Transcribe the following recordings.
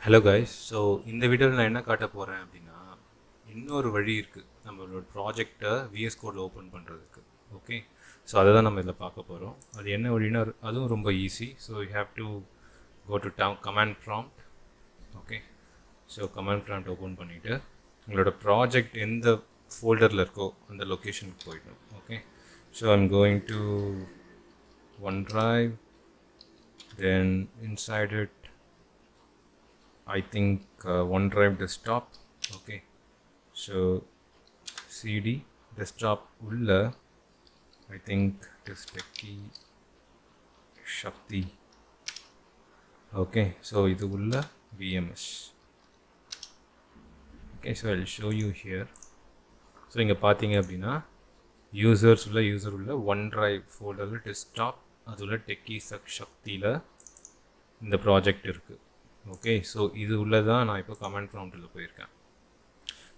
Hello guys. So இந்த வீடியோவில் நான் என்ன காட்ட போகிறேன் அப்படின்னா, இன்னொரு வழி இருக்குது நம்மளோட ப்ராஜெக்டை விஎஸ் கோடில் ஓப்பன் பண்ணுறதுக்கு. ஓகே, ஸோ அதை தான் நம்ம இதில் பார்க்க போகிறோம். அது என்ன வழின்னா அதுவும் ரொம்ப easy. So you have to go to command prompt. Okay, so command prompt open பண்ணிவிட்டு உங்களோட ப்ராஜெக்ட் எந்த ஃபோல்டரில் இருக்கோ அந்த லொக்கேஷனுக்கு போயிடணும். Okay, so I'm going to OneDrive, then inside it I think OneDrive desktop. Okay, so cd desktop ulla I think it is techie shakti. Okay, so idu ulla vms. Okay, so I'll show you here. So inga pathinga appadina users ulla OneDrive folder la desktop adula techie shakti la இந்த project இருக்குது. Okay, so இது உள்ளதான் நான் இப்போ comment ப்ராம்ப்டில் போயிருக்கேன்.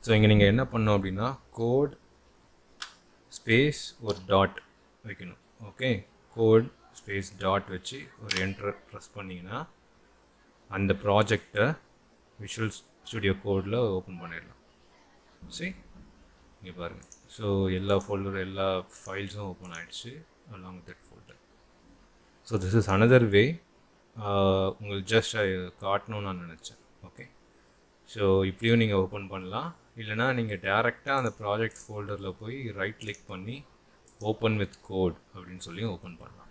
So இங்கே நீங்கள் என்ன பண்ணணும் அப்படின்னா கோட் ஸ்பேஸ் ஒரு டாட் வைக்கணும். ஓகே, கோட் ஸ்பேஸ் டாட் வச்சு ஒரு என்டர் ப்ரெஸ் பண்ணிங்கன்னா அந்த ப்ராஜெக்டை விஷுவல் ஸ்டுடியோ கோடில் ஓப்பன் பண்ணிடலாம். சரி, இங்கே பாருங்கள். ஸோ எல்லா ஃபோல்டரும் எல்லா ஃபைல்ஸும் ஓப்பன் ஆகிடுச்சு along with that folder. So this is another way உங்களுக்கு ஜஸ்ட் காட்டணும்னு நான் நினச்சேன். ஓகே, ஸோ இப்படியும் நீங்கள் ஓப்பன் பண்ணலாம். இல்லைனா நீங்கள் டேரெக்டாக அந்த ப்ராஜெக்ட் ஃபோல்டரில் போய் ரைட் கிளிக் பண்ணி ஓப்பன் வித் கோட் அப்படின்னு சொல்லி ஓப்பன் பண்ணலாம்.